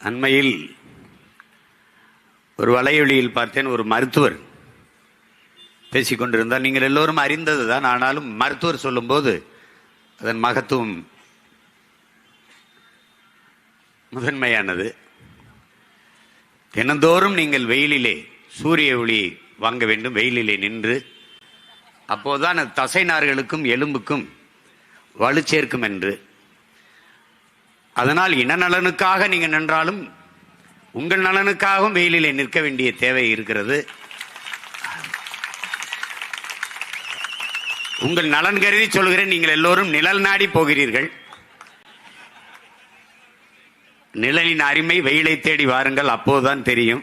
அண்மையில் ஒரு வலையொலியில் பார்த்தேன், ஒரு மருத்துவர் பேசிக்கொண்டிருந்தால், நீங்கள் எல்லோரும் அறிந்ததுதான், ஆனாலும் மருத்துவர் சொல்லும்போது அதன் மகத்துவம் முதன்மையானது. தினந்தோறும் நீங்கள் வெயிலிலே சூரிய ஒளி வாங்க வேண்டும், வெயிலிலே நின்று. அப்போதுதான் அது தசை நார்களுக்கும் எலும்புக்கும் வலு சேர்க்கும் என்று. அதனால் இன நலனுக்காக நீங்க நின்றாலும் உங்கள் நலனுக்காகவும் வெயிலிலே நிற்க வேண்டிய தேவை இருக்கிறது. உங்கள் நலன் கருதி சொல்கிறேன், நீங்கள் எல்லோரும் நிழல் நாடி போகிறீர்கள். நிழலின் அருமை, வெயிலை தேடி வாருங்கள், அப்போதுதான் தெரியும்.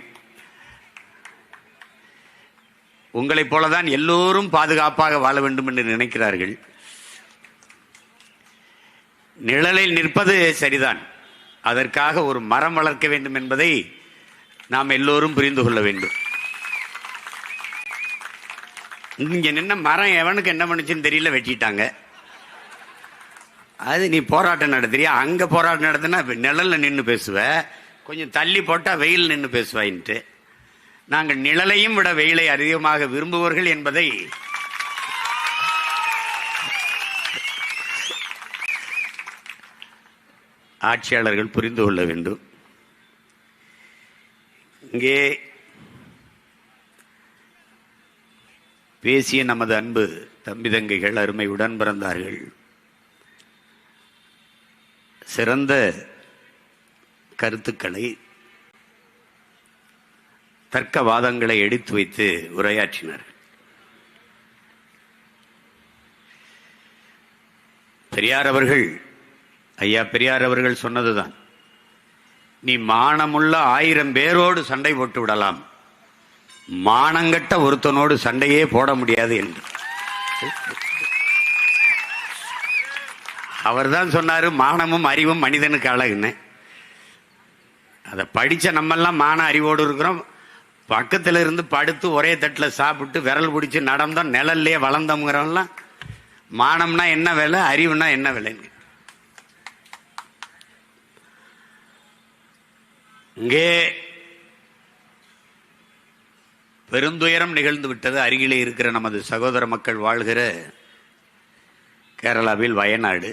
உங்களைப் போலதான் எல்லோரும் பாதுகாப்பாக வாழ வேண்டும் என்று நினைக்கிறார்கள். நிழலில் நிற்பது சரிதான், அதற்காக ஒரு மரம் வளர்க்க வேண்டும் என்பதை நாம் எல்லோரும் புரிந்து கொள்ள வேண்டும். இங்க நின்ன மரம் எவனுக்கு என்ன பண்ணுச்சுன்னு தெரியல, வெட்டிட்டாங்க. அது நீ போராட்டம் நடத்துறியா? அங்க போராட்டம் நடத்தினா நிழல்ல நின்று பேசுவ, கொஞ்சம் தள்ளி போட்டா வெயில் நின்று பேசுவாயின்ட்டு. நாங்கள் நிழலையும் விட வெயிலை அதிகமாக விரும்புவர்கள் என்பதை ஆட்சியாளர்கள் புரிந்து கொள்ள வேண்டும். இங்கே பேசிய நமது அன்பு தம்பி தங்கைகள், அருமை உடன் பிறந்தார்கள், சிறந்த கருத்துக்களை, தர்க்கவாதங்களை எடுத்து வைத்து உரையாற்றினார்கள். பெரியார் அவர்கள், ஐயா பெரியார் அவர்கள் சொன்னதுதான், நீ மானமுள்ள 1000 பேரோடு சண்டை போட்டு விடலாம், மானங்கட்ட ஒருத்தனோடு சண்டையே போட முடியாது என்று. அவர் தான் சொன்னாரு, மானமும் அறிவும் மனிதனுக்கு அழகுன்னு. அதை படிச்ச நம்மெல்லாம் மான அறிவோடு இருக்கிறோம். பக்கத்துல இருந்து படுத்து ஒரே தட்டில் சாப்பிட்டு விரல் பிடிச்சி நடந்தோம், நிழல்லே வளர்ந்தோம்ங்கிறவெல்லாம் மானம்னா என்ன வேலை, அறிவுனா என்ன வேலைன்னு. இங்கே பெருந்துயரம் நிகழ்ந்து விட்டது. அருகிலே இருக்கிற நமது சகோதர மக்கள் வாழ்கிற கேரளாவில் வயநாடு.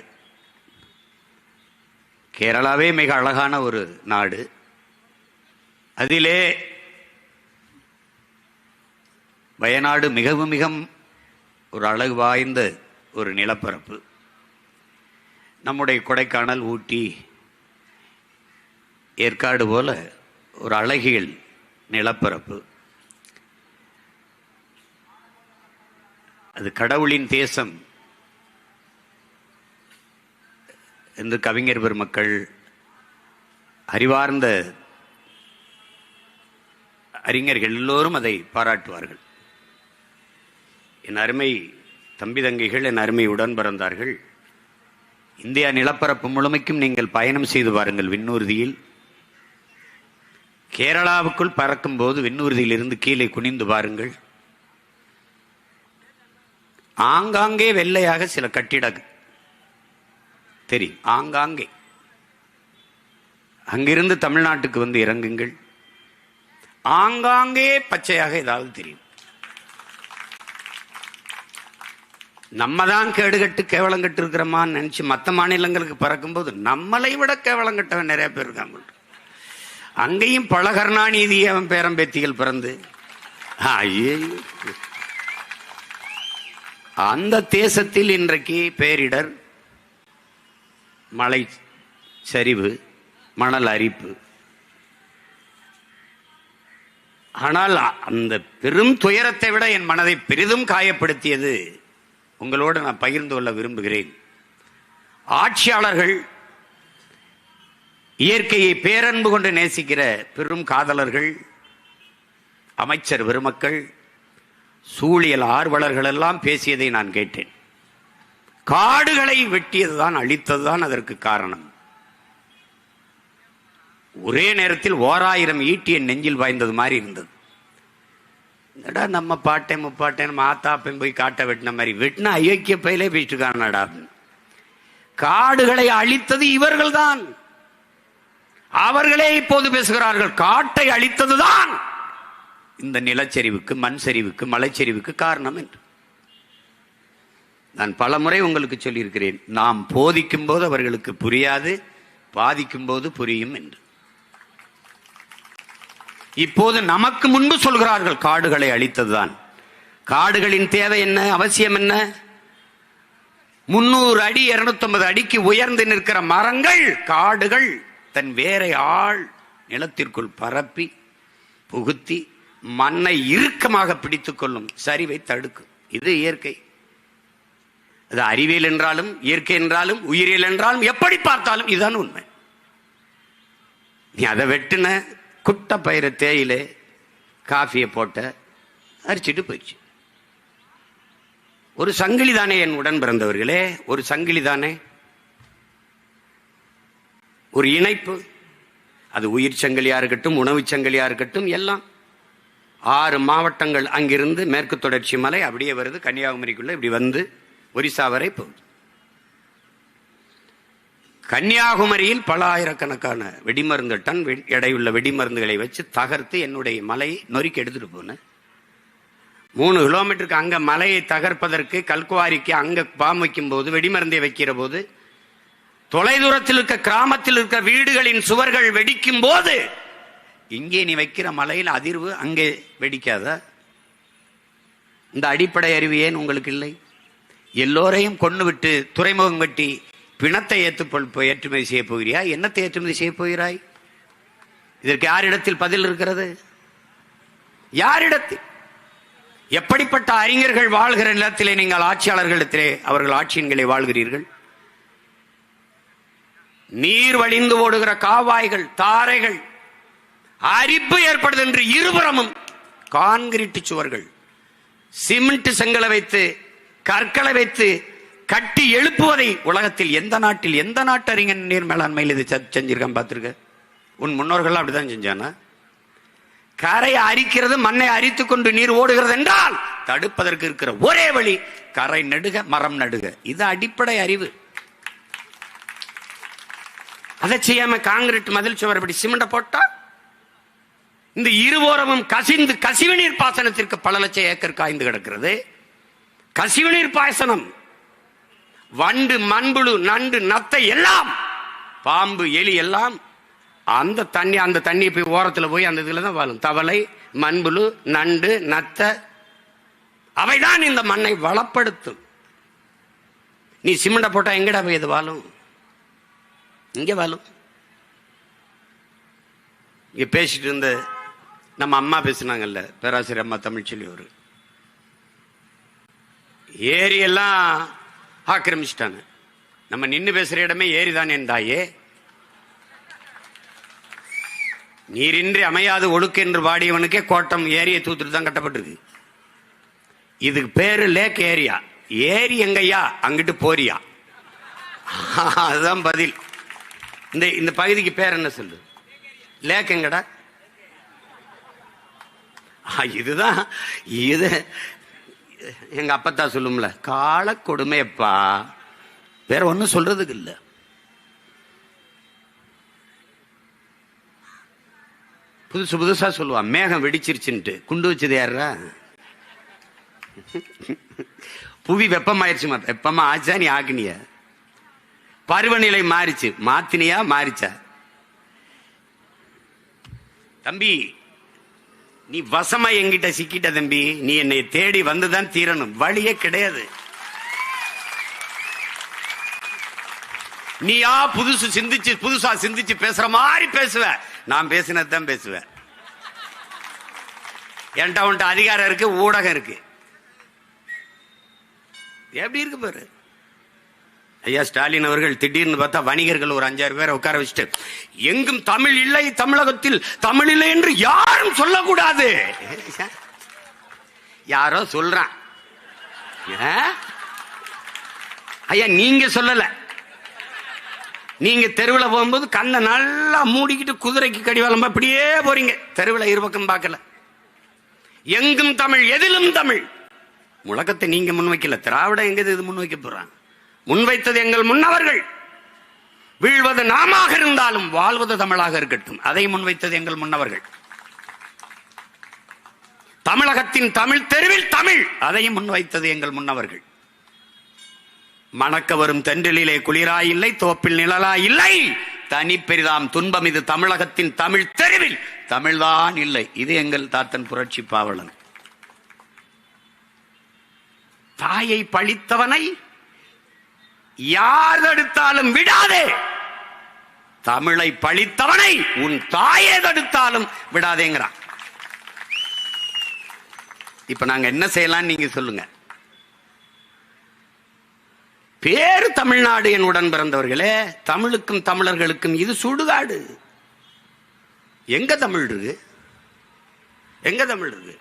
கேரளாவே மிக அழகான ஒரு நாடு. அதிலே வயநாடு மிகவும் மிக ஒரு அழகு வாய்ந்த ஒரு நிலப்பரப்பு. நம்முடைய கொடைக்கானல், ஊட்டி, ஏற்காடு போல ஒரு அழகியல் நிலப்பரப்பு. அது கடவுளின் தேசம் என்று கவிஞர் பெருமக்கள், அறிவார்ந்த அறிஞர்கள் எல்லோரும் அதை பாராட்டுவார்கள். என் அருமை தம்பி தங்கைகள், என் அருமை உடன் பிறந்தார்கள், இந்தியா நிலப்பரப்பு முழுமைக்கும் நீங்கள் பயணம் செய்து பாருங்கள். விண்ணூர்தியில் கேரளாவுக்குள் பறக்கும் போது விண்ணூர்தியில் இருந்து கீழே குனிந்து பாருங்கள். ஆங்காங்கே வெள்ளையாக சில கட்டிடங்கள் தெரியும், ஆங்காங்கே. அங்கிருந்து தமிழ்நாட்டுக்கு வந்து இறங்குங்கள், ஆங்காங்கே பச்சையாக ஏதாவது தெரியும். நம்ம தான் கேடுகட்டு கேவலங்கட்டு இருக்கிறோமான்னு நினைச்சு மற்ற மாநிலங்களுக்கு பறக்கும்போது நம்மளை விட கேவலங்கட்டவன் நிறைய பேர் இருக்காங்க. அங்கேயும் பல கருணாநிதி அவன் பேரம்பேத்திகள் பிறந்து, அந்த தேசத்தில் இன்றைக்கு பேரிடர், மழை சரிவு, மணல் அரிப்பு. ஆனால் அந்த பெரும் துயரத்தை விட என் மனதை பெரிதும் காயப்படுத்தியது உங்களோடு நான் பகிர்ந்து கொள்ள விரும்புகிறேன். ஆட்சியாளர்கள், இயற்கையை பேரன்பு கொண்டு நேசிக்கிற பெரும் காதலர்கள், அமைச்சர் பெருமக்கள், சூழியல் ஆர்வலர்கள் எல்லாம் பேசியதை நான் கேட்டேன். காடுகளை வெட்டியதுதான், அழித்ததுதான் அதற்கு காரணம். ஒரே நேரத்தில் 1000 ஈட்டிய நெஞ்சில் வாய்ந்தது மாதிரி இருந்தது. நம்ம பாட்டை முப்பாட்டேன் மாத்தாப்பன் போய் காட்ட வெட்டின மாதிரி வெட்டின ஐக்கிய பயிலே பேசிட்டுக்கானடா. காடுகளை அழித்தது இவர்கள் தான். அவர்களே இப்போது பேசுகிறார்கள், காட்டை அழித்ததுதான் இந்த நிலச்சரிவுக்கு, மண் சரிவுக்கு, மலைச்சரிவுக்கு காரணம் என்று. நான் பலமுறை உங்களுக்கு சொல்லியிருக்கிறேன், நாம் போதிக்கும் போது அவர்களுக்கு புரியாது, பாதிக்கும் போது புரியும் என்று. இப்போது நமக்கு முன்பு சொல்கிறார்கள் காடுகளை அழித்ததுதான். காடுகளின் தேவை என்ன, அவசியம் என்ன? 300 அடி 250 அடிக்கு உயர்ந்து நிற்கிற மரங்கள், காடுகள் தன் வேரை ஆள் நிலத்திற்குள் பரப்பி புகுத்தி மண்ணை இறுக்கமாக பிடித்துக் கொள்ளும், சரிவை தடுக்கும். இது இயற்கை. அது அறிவியல் என்றாலும், இயற்கை என்றாலும், உயிரியல் என்றாலும், எப்படி பார்த்தாலும் இதுதான் உண்மை. நீ அதை வெட்டுன, குட்ட பயிர தேயிலை காஃபியை போட்ட, அரிச்சிட்டு போயிடுச்சு. ஒரு சங்கிலி தானே என் உடன் பிறந்தவர்களே, ஒரு சங்கிலி தானே, ஒரு இணைப்பு. அது உயிர் சங்கிலியா இருக்கட்டும், உணவு சங்கிலியா இருக்கட்டும், எல்லாம் 6 மாவட்டங்கள் அங்கிருந்து மேற்கு தொடர்ச்சி மலை அப்படியே வருது, கன்னியாகுமரிக்குள்ள இப்படி வந்து ஒரிசா வரை போகுது. கன்னியாகுமரியில் பல ஆயிரக்கணக்கான வெடிமருந்து டன் எடையுள்ள வெடிமருந்துகளை வச்சு தகர்த்து என்னுடைய மலையை நொறுக்கி எடுத்துட்டு போனேன். 3 கிலோமீட்டருக்கு அங்க மலையை தகர்ப்பதற்கு, கல்குவாரிக்கு அங்க பாம் வைக்கும் போது, வெடிமருந்தை வைக்கிற போது, தொலைதூரத்தில் இருக்க கிராமத்தில் இருக்க வீடுகளின் சுவர்கள் வெடிக்கும் போது, இங்கே நீ வைக்கிற மலையில் அதிர்வு அங்கே வெடிக்காதா? இந்த அடிப்படை அறிவு ஏன் உங்களுக்கு இல்லை? எல்லோரையும் கொண்டு விட்டு துறைமுகம் வெட்டி பிணத்தை ஏற்றுமதி செய்ய போகிறாய்? என்னத்தை ஏற்றுமதி செய்ய போகிறாய்? இதற்கு யாரிடத்தில் பதில் இருக்கிறது? யாரிடத்தில்? எப்படிப்பட்ட அறிஞர்கள் வாழ்கிற நிலத்திலே நீங்கள் ஆட்சியாளர்களிடத்திலே அவர்கள் ஆட்சியின்களை வாழ்கிறீர்கள்? நீர் வழிந்து ஓடுகிற காவாய்கள், தாரைகள், அரிப்பு ஏற்படுது என்று இருபுறமும் கான்கிரீட் சுவர்கள், சிமெண்ட் செங்கலை வைத்து, கற்களை வைத்து கட்டி எழுப்புவதை உலகத்தில் எந்த நாட்டில், எந்த நாட்டு அறிஞர் நீர் மேலாண்மையில் இது செஞ்சிருக்கான் பார்த்திருக்க? உன் முன்னோர்கள் அப்படிதான் செஞ்சானா? கரையை அரிக்கிறது, மண்ணை அரித்துக் கொண்டு நீர் ஓடுகிறது என்றால் தடுப்பதற்கு இருக்கிற ஒரே வழி கரை நடுக, மரம் நடுக. இது அடிப்படை அறிவு. அதை செய்யாம காங்கிரீட் மதில் சுவர் இப்படி சிமெண்ட போட்டா இந்த இருவோரமும் கசிந்து கசிவு நீர் பாசனத்திற்கு பல லட்சம் ஏக்கர் காய்ந்து கிடக்கிறது. கசிவு நீர் பாசனம், வண்டு, மண்புழு, நண்டு, நத்தை எல்லாம், பாம்பு, எலி எல்லாம் அந்த தண்ணி போய் ஓரத்தில் போய் அந்த இதுல தான் வாழும். தவளை, மண்புழு, நண்டு, நத்த, அவைதான் இந்த மண்ணை வளப்படுத்தும். நீ சிமெண்ட போட்டா எங்கடா போய் இது வாழும்? இங்க வாழும். இங்க பேசிட்டு இருந்த நம்ம அம்மா பேசினாங்கல்ல, பேராசிரியர் அம்மா தமிழ்ச்செல்வி, ஒரு ஏரியெல்லாம் ஆக்கிரமிச்சிட்டாங்க. நம்ம நின்று பேசுற இடமே ஏரிதானே தாயே. நீரின்றி அமையாது ஒழுக்கு என்று பாடியவனுக்கே கோட்டம் ஏரியை தூத்துட்டு தான் கட்டப்பட்டிருக்கு. இதுக்கு பேரு லேக் ஏரியா. ஏரி எங்கய்யா? அங்கிட்டு போறியா? அதுதான் பதில். இந்த பகுதிக்கு பேர் என்ன சொல்லு? லேக் எங்கடா? இதுதான். இது எங்க அப்பத்தா சொல்லும்ல, கால கொடுமையப்பா, வேற ஒன்னும் சொல்றதுக்கு இல்ல. புதுசா சொல்லுவான், மேகம் வெடிச்சிருச்சுன்ட்டு. குண்டு வச்சது யாரா? புவி வெப்பமாயிருச்சுமா? வெப்பமா ஆச்சா? நீ ஆக்குனிய? பருவநிலை மாறிச்சு, மாத்தினியா மாறிச்சா? தம்பி, நீ வசமா எங்கிட்ட சிக்கிட்ட தம்பி. நீ என்னை தேடி வந்துதான் தீரணும், வழியே கிடையாது. நீயா புதுசா சிந்திச்சு பேசுற மாதிரி பேசுவ. நான் பேசினதான் பேசுவேன். என்கிட்ட உன்ட்ட அதிகாரம் இருக்கு, ஊடகம் இருக்கு. எப்படி இருக்கு பாரு. ஐயா ஸ்டாலின் அவர்கள் திடீர்னு பார்த்தா வணிகர்கள் ஒரு 5-6 பேரை உட்கார வச்சுட்டு, எங்கும் தமிழ் இல்லை, தமிழகத்தில் தமிழ் இல்லை என்று யாரும் சொல்லக்கூடாது. யாரோ சொல்றான். ஐயா நீங்க சொல்லல. நீங்க தெருவில் போகும்போது கண்ணை நல்லா மூடிக்கிட்டு குதிரைக்கு கடிவாளம் அப்படியே போறீங்க. தெருவில் இருபக்கம் பார்க்கல. எங்கும் தமிழ், எதிலும் தமிழ். முழக்கத்தை நீங்க முன்வைக்கல. திராவிட எங்க இது முன்வைக்க போறான்? முன்வைத்தது எங்கள் முன்னவர்கள். வீழ்வது நாமாக இருந்தாலும் வாழ்வது தமிழாக இருக்கட்டும். அதை முன்வைத்தது எங்கள் முன்னவர்கள். தமிழகத்தின் தமிழ் தெருவில் தமிழ், அதையும் முன்வைத்தது எங்கள் முன்னவர்கள். மணக்க வரும் தென்றலிலே குளிராயில்லை, தோப்பில் நிழலாயில்லை, தனி பெரிதாம் துன்பம் இது தமிழகத்தின் தமிழ் தெருவில் தமிழ்தான் இல்லை. இது எங்கள் தாத்தன் புரட்சி பாவலன். தாயை பழித்தவனை யார் தடுத்தாலும் விடாதே, தமிழை பழித்தவனை உன் தாயை தடுத்தாலும் விடாதேங்கிறான். இப்ப நாங்க என்ன செய்யலாம் நீங்க சொல்லுங்க. பேரு தமிழ்நாடு என் உடன் பிறந்தவர்களே, தமிழுக்கும் தமிழர்களுக்கும் இது சுடுகாடு. எங்க தமிழ் இருக்கு? எங்க தமிழ் இருக்கு?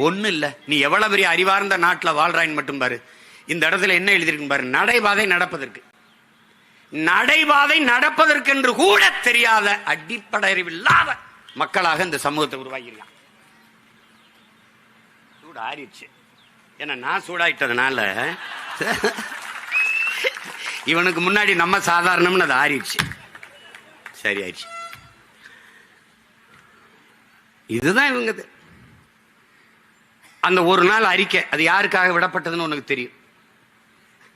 ஒண்ணு இல்ல, நீ எவ்வளவு பெரிய அறிவார்ந்த நாட்டுல வாழ்றாயின்னு மட்டும் பாரு. இந்த இடத்துல என்ன எழுதிருக்கு பாரு, நடைபாதை நடப்பதற்கு. நடைபாதை நடப்பதற்கு என்று கூட தெரியாத அடிப்படை அறிவில்லாத மக்களாக இந்த சமூகத்தை உருவாகியிருக்கான். சூடு ஆறிடுச்சு. ஏன்னா நான் சூடாயிட்டதுனால இவனுக்கு முன்னாடி நம்ம சாதாரணம்னு அது ஆறிடுச்சு. சரி ஆயிடுச்சு. இதுதான் இவங்க. அந்த ஒரு நாள் அறிக்கை அது யாருக்காக விடப்பட்டதுன்னு உனக்கு தெரியும்.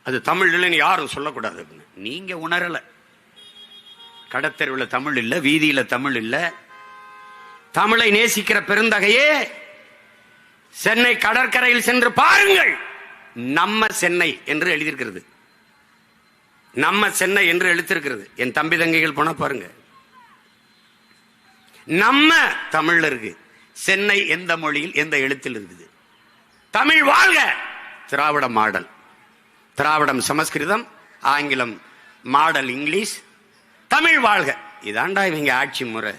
அது தமிழ் இல்லைன்னு யாரும் சொல்லக்கூடாது. நீங்க உணரல. கடத்தெருவில் தமிழ் இல்ல, வீதியில தமிழ் இல்ல. தமிழை நேசிக்கிற பெருந்தகையே, சென்னை கடற்கரையில் சென்று பாருங்கள். நம்ம சென்னை என்று எழுதியிருக்கிறது. நம்ம சென்னை என்று எழுத்திருக்கிறது. என் தம்பி தங்கைகள் போனா பாருங்க. நம்ம தமிழ்ல இருக்கு. சென்னை எந்த மொழியில் எந்த எழுத்தில் இருக்குது? தமிழ் வாழ்க. திராவிட மாடல். திராவிடம் சமஸ்கிருதம், ஆங்கிலம் மாடல் இங்கிலீஷ், தமிழ் வாழ்க. இதாண்டா இவங்க ஆட்சி முறை.